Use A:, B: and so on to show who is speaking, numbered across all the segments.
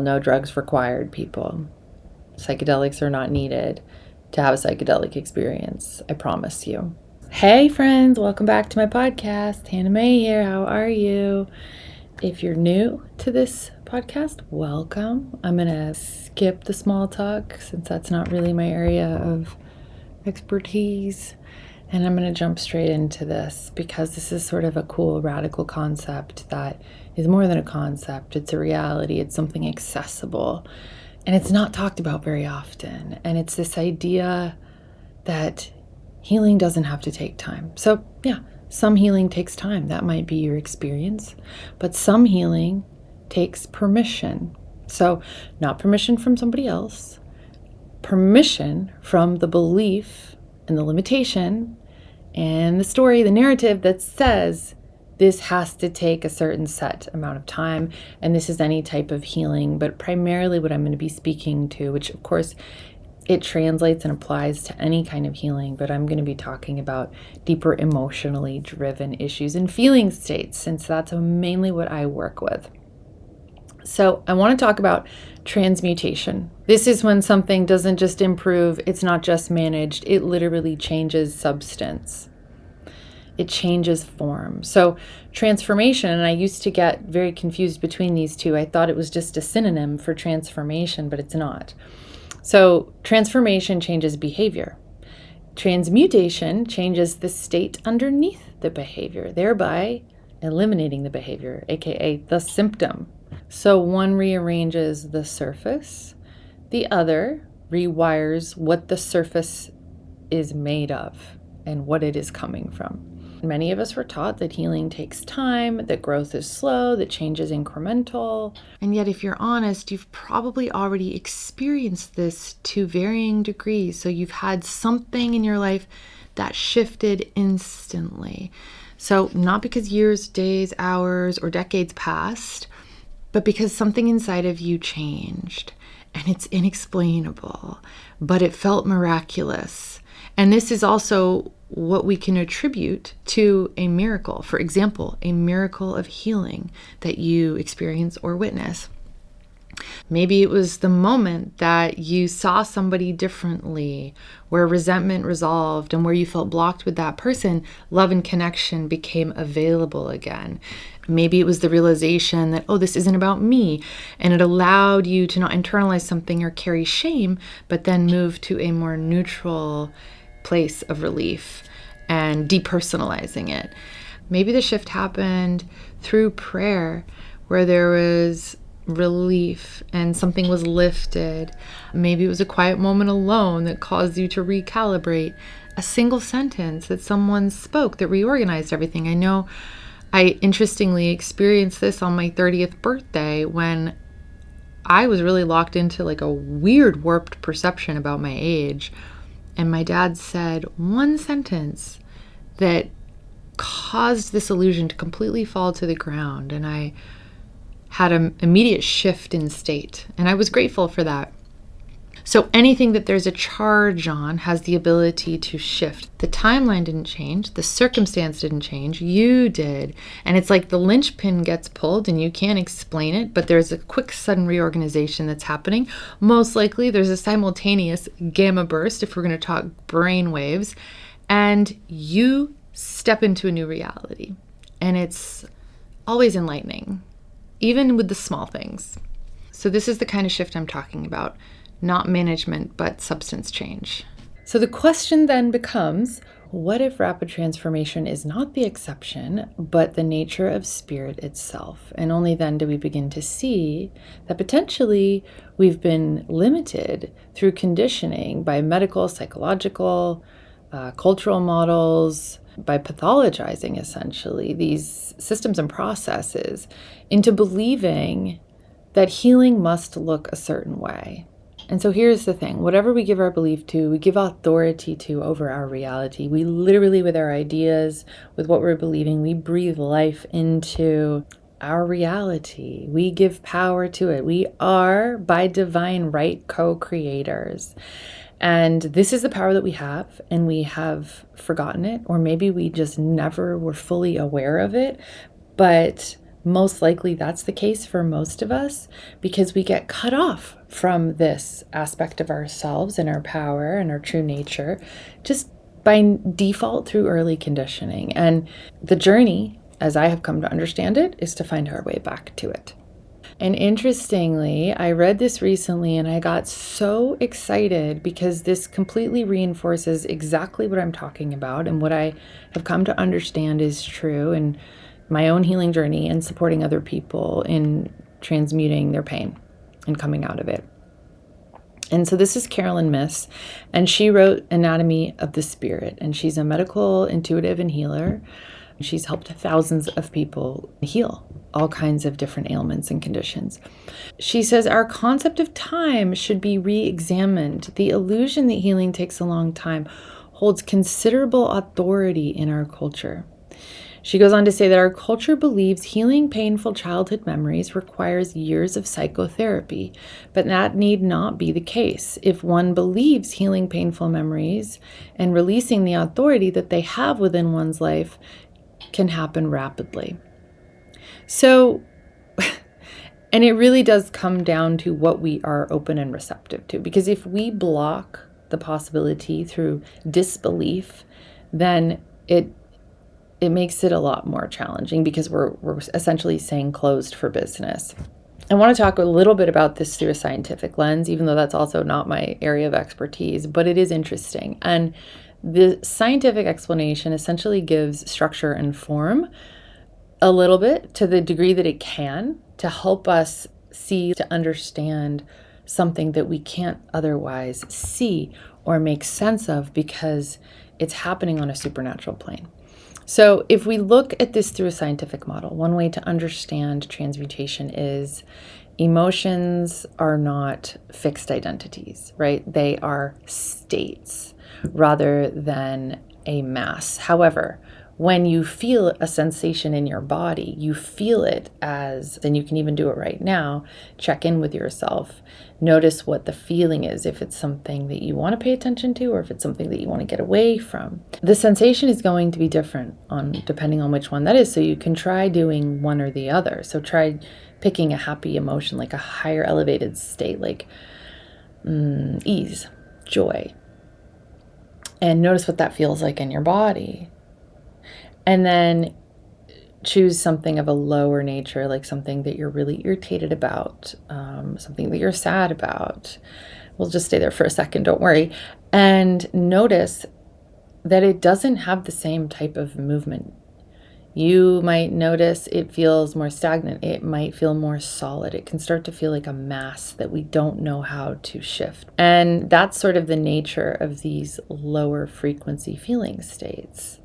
A: No drugs required, people. Psychedelics are not needed to have a psychedelic experience, I promise you. Hey friends, welcome back to my podcast. Hannah Mae here. How are you? If you're new to this podcast, welcome. I'm going to skip the small talk since that's not really my area of expertise. And I'm going to jump straight into this because this is sort of a cool, radical concept that is more than a concept. It's a reality. It's something accessible. And it's not talked about very often. And it's this idea that healing doesn't have to take time. So, yeah, some healing takes time. That might be your experience. But some healing takes permission. So, not permission from somebody else, permission from the belief and the limitation and the story, the narrative that says this has to take a certain set amount of time. And this is any type of healing, but primarily what I'm going to be speaking to, which of course it translates and applies to any kind of healing, but I'm going to be talking about deeper emotionally driven issues and feeling states, since that's mainly what I work with. So I want to talk about transmutation. This is when something doesn't just improve, it's not just managed, it literally changes substance. It changes form. So transformation, and I used to get very confused between these two. I thought it was just a synonym for transformation, but it's not. So transformation changes behavior. Transmutation changes the state underneath the behavior, thereby eliminating the behavior, aka the symptom. So one rearranges the surface, the other rewires what the surface is made of and what it is coming from. Many of us were taught that healing takes time, that growth is slow, that change is incremental. And yet, if you're honest, you've probably already experienced this to varying degrees. So you've had something in your life that shifted instantly. So not because years, days, hours, or decades passed, but because something inside of you changed. And it's inexplainable, but it felt miraculous. And this is also what we can attribute to a miracle. For example, a miracle of healing that you experience or witness. Maybe it was the moment that you saw somebody differently, where resentment resolved and where you felt blocked with that person, love and connection became available again. Maybe it was the realization that, oh, this isn't about me. And it allowed you to not internalize something or carry shame, but then move to a more neutral place of relief and depersonalizing it. Maybe the shift happened through prayer, where there was relief and something was lifted. Maybe it was a quiet moment alone that caused you to recalibrate. A single sentence that someone spoke that reorganized everything. I know I interestingly experienced this on my 30th birthday when I was really locked into like a weird warped perception about my age. And my dad said one sentence that caused this illusion to completely fall to the ground. And I had an immediate shift in state. And I was grateful for that. So anything that there's a charge on has the ability to shift. The timeline didn't change. The circumstance didn't change. You did. And it's like the linchpin gets pulled and you can't explain it, but there's a quick, sudden reorganization that's happening. Most likely there's a simultaneous gamma burst, if we're going to talk brain waves, and you step into a new reality. And it's always enlightening, even with the small things. So this is the kind of shift I'm talking about. Not management, but substance change. So the question then becomes, what if rapid transformation is not the exception, but the nature of spirit itself? And only then do we begin to see that potentially we've been limited through conditioning by medical, psychological, cultural models, by pathologizing essentially these systems and processes into believing that healing must look a certain way. And so here's the thing, whatever we give our belief to, we give authority to over our reality. We literally, with our ideas, with what we're believing, we breathe life into our reality. We give power to it. We are, by divine right, co-creators. And this is the power that we have, and we have forgotten it, or maybe we just never were fully aware of it. But most likely that's the case for most of us because we get cut off from this aspect of ourselves and our power and our true nature just by default through early conditioning. And the journey, as I have come to understand it, is to find our way back to it. And interestingly, I read this recently and I got so excited because this completely reinforces exactly what I'm talking about and what I have come to understand is true in my own healing journey and supporting other people in transmuting their pain and coming out of it. And so this is Carolyn Myss, and she wrote Anatomy of the Spirit, and she's a medical intuitive and healer. She's helped thousands of people heal all kinds of different ailments and conditions. She says our concept of time should be re-examined. The illusion that healing takes a long time holds considerable authority in our culture. She goes on to say that our culture believes healing painful childhood memories requires years of psychotherapy, but that need not be the case. If one believes healing painful memories and releasing the authority that they have within one's life can happen rapidly. So, and it really does come down to what we are open and receptive to, because if we block the possibility through disbelief, then it makes it a lot more challenging because we're essentially saying closed for business. I want to talk a little bit about this through a scientific lens, even though that's also not my area of expertise, but it is interesting. And the scientific explanation essentially gives structure and form a little bit to the degree that it can to help us see, to understand something that we can't otherwise see or make sense of because it's happening on a supernatural plane. So if we look at this through a scientific model, one way to understand transmutation is emotions are not fixed identities, right? They are states rather than a mass. However, when you feel a sensation in your body, you feel it as, and you can even do it right now, check in with yourself. Notice what the feeling is, if it's something that you want to pay attention to or if it's something that you want to get away from. The sensation is going to be different depending on which one that is, so you can try doing one or the other. So try picking a happy emotion, like a higher elevated state, like ease, joy, and notice what that feels like in your body. And then choose something of a lower nature, like something that you're really irritated about, something that you're sad about. We'll just stay there for a second, don't worry. And notice that it doesn't have the same type of movement. You might notice it feels more stagnant. It might feel more solid. It can start to feel like a mass that we don't know how to shift. And that's sort of the nature of these lower frequency feeling states.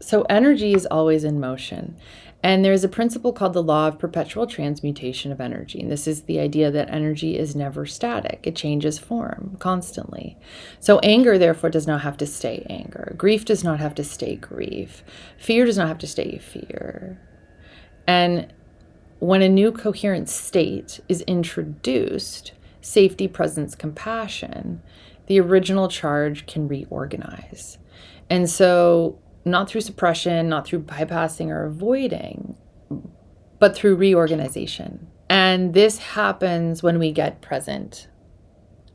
A: So energy is always in motion. And there's a principle called the law of perpetual transmutation of energy. And this is the idea that energy is never static. It changes form constantly. So anger, therefore, does not have to stay anger. Grief does not have to stay grief. Fear does not have to stay fear. And when a new coherent state is introduced, safety, presence, compassion, the original charge can reorganize. And so not through suppression, not through bypassing or avoiding, but through reorganization. And this happens when we get present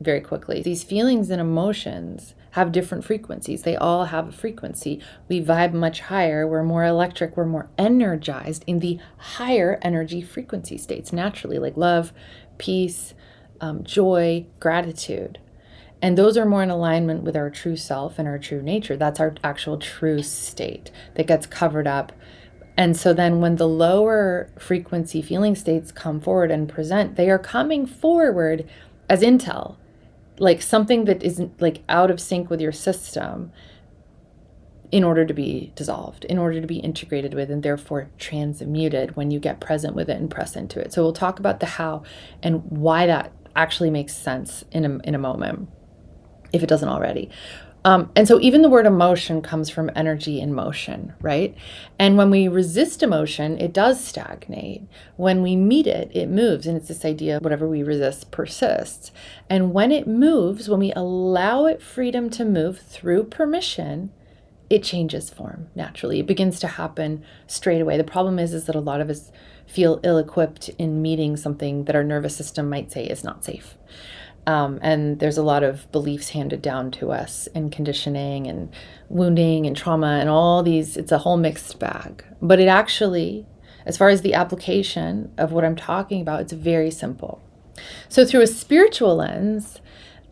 A: very quickly. These feelings and emotions have different frequencies. They all have a frequency. We vibe much higher. We're more electric. We're more energized in the higher energy frequency states naturally, like love, peace, joy, gratitude. And those are more in alignment with our true self and our true nature. That's our actual true state that gets covered up. And so then when the lower frequency feeling states come forward and present, they are coming forward as intel, like something that isn't like out of sync with your system in order to be dissolved, in order to be integrated with, and therefore transmuted when you get present with it and press into it. So we'll talk about the how and why that actually makes sense in a moment, if it doesn't already. And so even the word emotion comes from energy in motion, right? And when we resist emotion, it does stagnate. When we meet it, it moves. And it's this idea, whatever we resist persists. And when it moves, when we allow it freedom to move through permission, it changes form naturally. It begins to happen straight away. The problem is that a lot of us feel ill-equipped in meeting something that our nervous system might say is not safe. And there's a lot of beliefs handed down to us in conditioning and wounding and trauma and all these. It's a whole mixed bag. But it actually, as far as the application of what I'm talking about, it's very simple. So through a spiritual lens,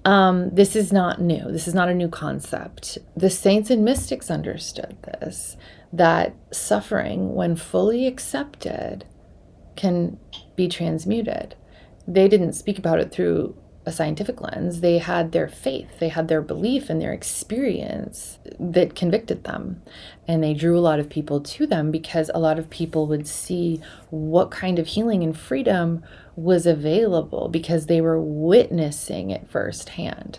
A: this is not new. This is not a new concept. The saints and mystics understood this, that suffering, when fully accepted, can be transmuted. They didn't speak about it through a scientific lens. They had their faith, they had their belief and their experience that convicted them. And they drew a lot of people to them because a lot of people would see what kind of healing and freedom was available because they were witnessing it firsthand.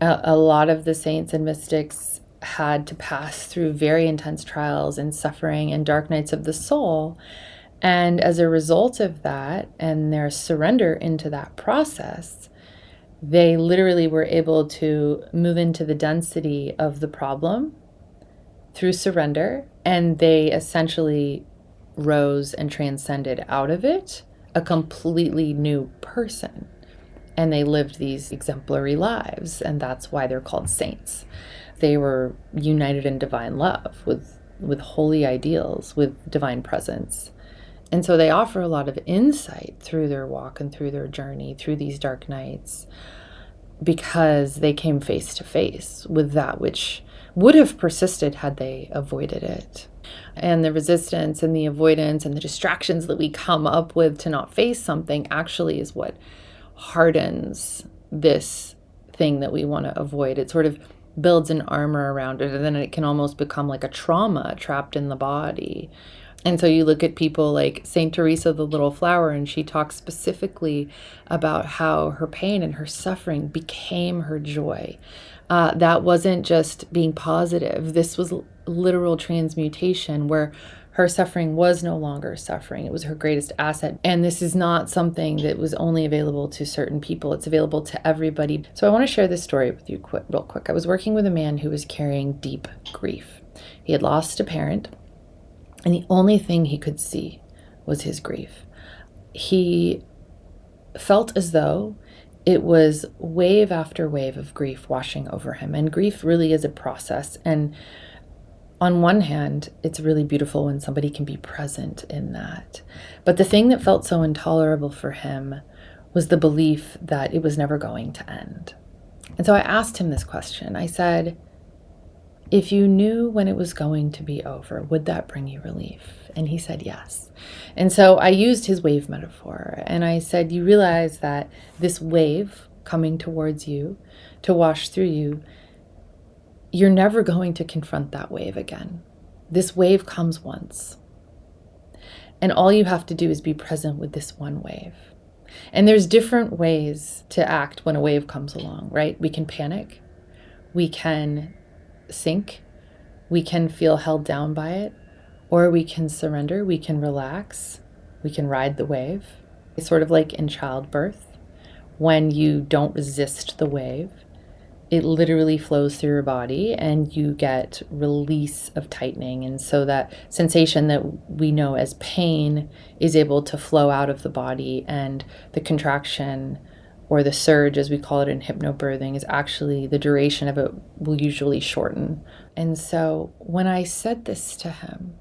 A: A lot of the saints and mystics had to pass through very intense trials and suffering and dark nights of the soul. And as a result of that and their surrender into that process, they literally were able to move into the density of the problem through surrender. And they essentially rose and transcended out of it a completely new person. And they lived these exemplary lives. And that's why they're called saints. They were united in divine love with holy ideals, with divine presence. And so they offer a lot of insight through their walk and through their journey, through these dark nights, because they came face to face with that which would have persisted had they avoided it. And the resistance and the avoidance and the distractions that we come up with to not face something actually is what hardens this thing that we want to avoid. It sort of builds an armor around it, and then it can almost become like a trauma trapped in the body. And so you look at people like Saint Teresa, the Little Flower, and she talks specifically about how her pain and her suffering became her joy. That wasn't just being positive. This was literal transmutation where her suffering was no longer suffering. It was her greatest asset. And this is not something that was only available to certain people. It's available to everybody. So I want to share this story with you real quick. I was working with a man who was carrying deep grief. He had lost a parent, and the only thing he could see was his grief. He felt as though it was wave after wave of grief washing over him. And grief really is a process. And on one hand, it's really beautiful when somebody can be present in that. But the thing that felt so intolerable for him was the belief that it was never going to end. And so I asked him this question. I said, if you knew when it was going to be over, would that bring you relief? And he said yes. And so I used his wave metaphor. And I said, you realize that this wave coming towards you to wash through you, you're never going to confront that wave again. This wave comes once. And all you have to do is be present with this one wave. And there's different ways to act when a wave comes along, right? We can panic. We can sink, we can feel held down by it, or we can surrender, we can relax, we can ride the wave. It's sort of like in childbirth, when you don't resist the wave, it literally flows through your body and you get release of tightening. And so that sensation that we know as pain is able to flow out of the body, and the contraction or the surge, as we call it in hypnobirthing, is actually the duration of it will usually shorten. And so when I said this to him,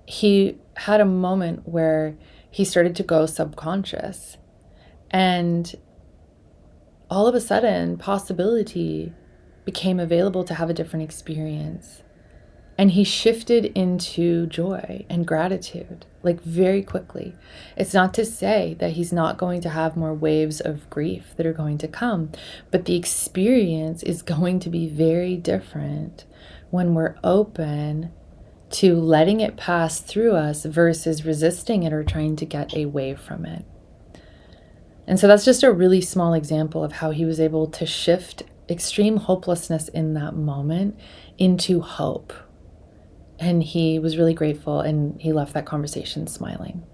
A: he had a moment where he started to go subconscious. And all of a sudden, possibility became available to have a different experience. And he shifted into joy and gratitude, like very quickly. It's not to say that he's not going to have more waves of grief that are going to come, but the experience is going to be very different when we're open to letting it pass through us versus resisting it or trying to get away from it. And so that's just a really small example of how he was able to shift extreme hopelessness in that moment into hope. And he was really grateful, and he left that conversation smiling.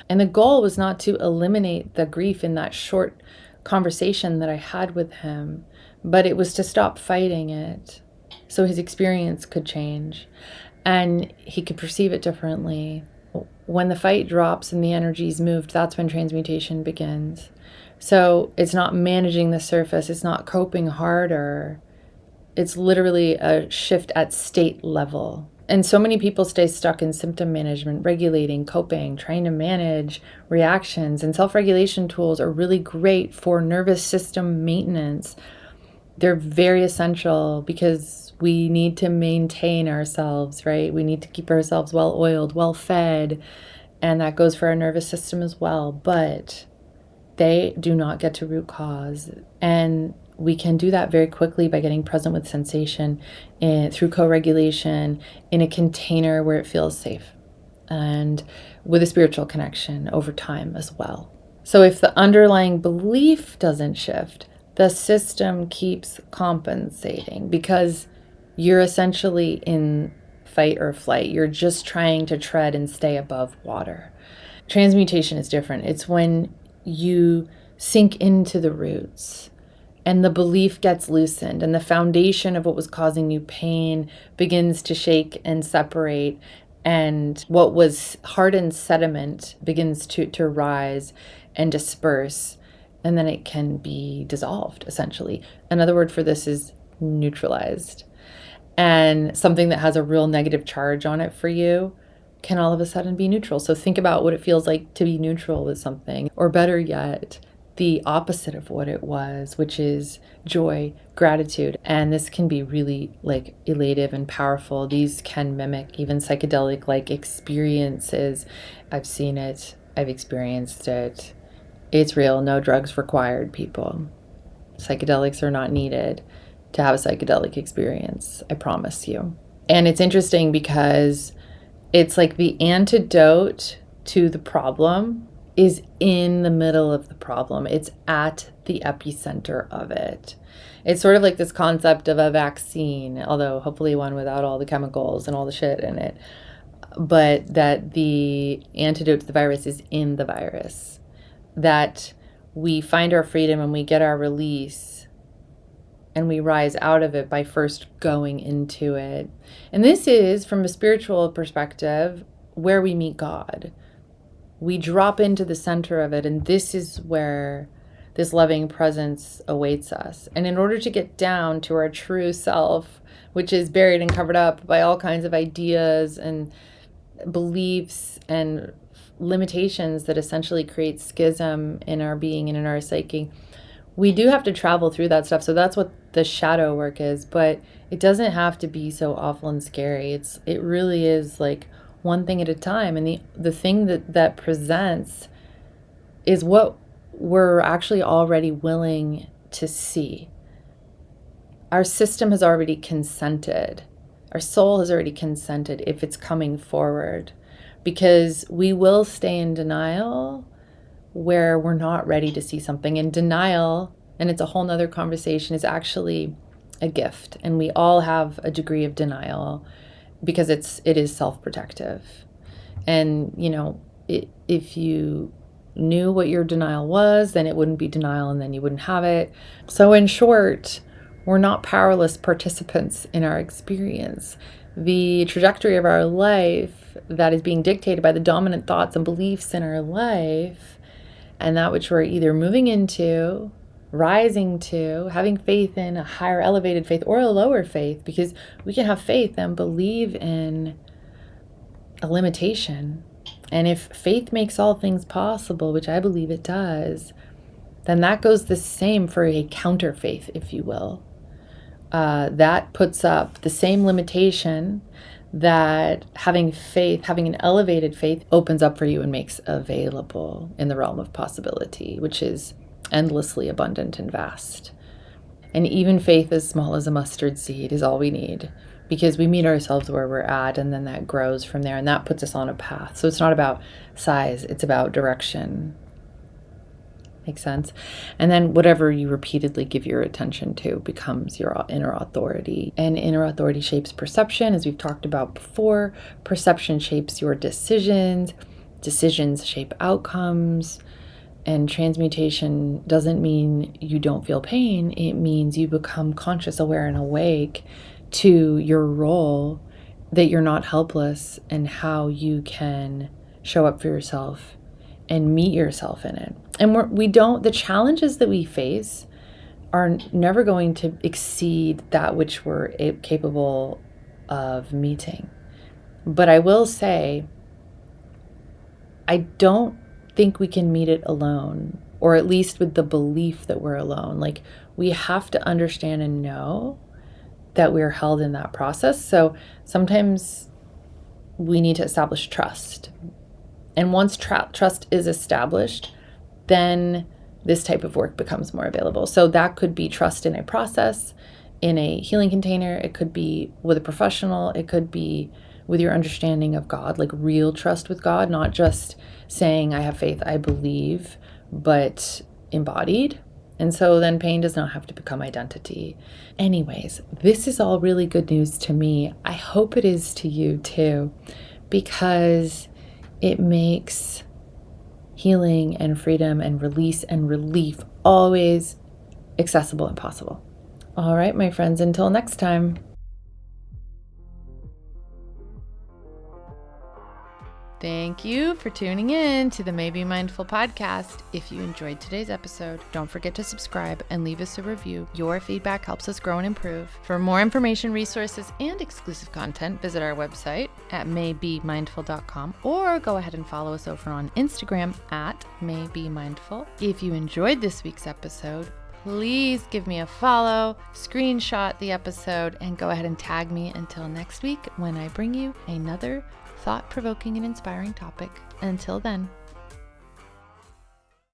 A: And the goal was not to eliminate the grief in that short conversation that I had with him, but it was to stop fighting it so his experience could change and he could perceive it differently When the fight drops and the energy's moved, that's when transmutation begins. So it's not managing the surface, it's not coping harder. It's literally a shift at state level. And so many people stay stuck in symptom management, regulating, coping, trying to manage reactions. And self-regulation tools are really great for nervous system maintenance. They're very essential because we need to maintain ourselves, right? We need to keep ourselves well-oiled, well-fed, and that goes for our nervous system as well. But they do not get to root cause. And we can do that very quickly by getting present with sensation through co-regulation in a container where it feels safe and with a spiritual connection over time as well. So if the underlying belief doesn't shift, the system keeps compensating because you're essentially in fight or flight. You're just trying to tread and stay above water. Transmutation is different. It's when you sink into the roots and the belief gets loosened and the foundation of what was causing you pain begins to shake and separate, and what was hardened sediment begins to rise and disperse, and then it can be dissolved, essentially. Another word for this is neutralized. And something that has a real negative charge on it for you can all of a sudden be neutral. So think about what it feels like to be neutral with something, or better yet, the opposite of what it was, which is joy, gratitude. And this can be really elative and powerful. These can mimic even psychedelic experiences. I've seen it. I've experienced it. It's real. No drugs required, people. Psychedelics are not needed to have a psychedelic experience. I promise you. And it's interesting because it's like the antidote to the problem is in the middle of the problem. It's at the epicenter of it. It's sort of like this concept of a vaccine, although hopefully one without all the chemicals and all the shit in it. But that the antidote to the virus is in the virus. That we find our freedom and we get our release and we rise out of it by first going into it. And this is, from a spiritual perspective, where we meet God. We drop into the center of it, and this is where this loving presence awaits us. And in order to get down to our true self, which is buried and covered up by all kinds of ideas and beliefs and limitations that essentially create schism in our being and in our psyche, we do have to travel through that stuff. So that's what the shadow work is, but it doesn't have to be so awful and scary. It really is like one thing at a time. And the thing that presents is what we're actually already willing to see. Our system has already consented. Our soul has already consented if it's coming forward, because we will stay in denial where we're not ready to see something. And denial, and it's a whole nother conversation, is actually a gift. And we all have a degree of denial because it is self-protective. And, if you knew what your denial was, then it wouldn't be denial, and then you wouldn't have it. So in short, we're not powerless participants in our experience. The trajectory of our life that is being dictated by the dominant thoughts and beliefs in our life, and that which we're either moving into, rising to, having faith in, a higher elevated faith or a lower faith, because we can have faith and believe in a limitation. And if faith makes all things possible, which I believe it does, then that goes the same for a counter faith, if you will. That puts up the same limitation that having faith, having an elevated faith, opens up for you and makes available in the realm of possibility, which is endlessly abundant and vast. And even faith as small as a mustard seed is all we need, because we meet ourselves where we're at, and then that grows from there, and that puts us on a path. So it's not about size, it's about direction. Make sense? And then whatever you repeatedly give your attention to becomes your inner authority. And inner authority shapes perception, as we've talked about before. Perception shapes your decisions. Decisions shape outcomes. And transmutation doesn't mean you don't feel pain. It means you become conscious, aware, and awake to your role, that you're not helpless, and how you can show up for yourself and meet yourself in it. And the challenges that we face are never going to exceed that which we're capable of meeting. But I will say, I don't think we can meet it alone, or at least with the belief that we're alone. Like, we have to understand and know that we're held in that process. So sometimes we need to establish trust. And once trust is established, then this type of work becomes more available. So that could be trust in a process, in a healing container. It could be with a professional. It could be with your understanding of God, like real trust with God, not just saying, I have faith, I believe, but embodied. And so then pain does not have to become identity. Anyways, this is all really good news to me. I hope it is to you too, because it makes healing and freedom and release and relief always accessible and possible. All right, my friends, until next time. Thank you for tuning in to the Mae B Mindful Podcast. If you enjoyed today's episode, don't forget to subscribe and leave us a review. Your feedback helps us grow and improve. For more information, resources, and exclusive content, visit our website at maybemindful.com, or go ahead and follow us over on Instagram at Mae B Mindful. If you enjoyed this week's episode, please give me a follow, screenshot the episode, and go ahead and tag me until next week when I bring you another thought-provoking and inspiring topic. Until then,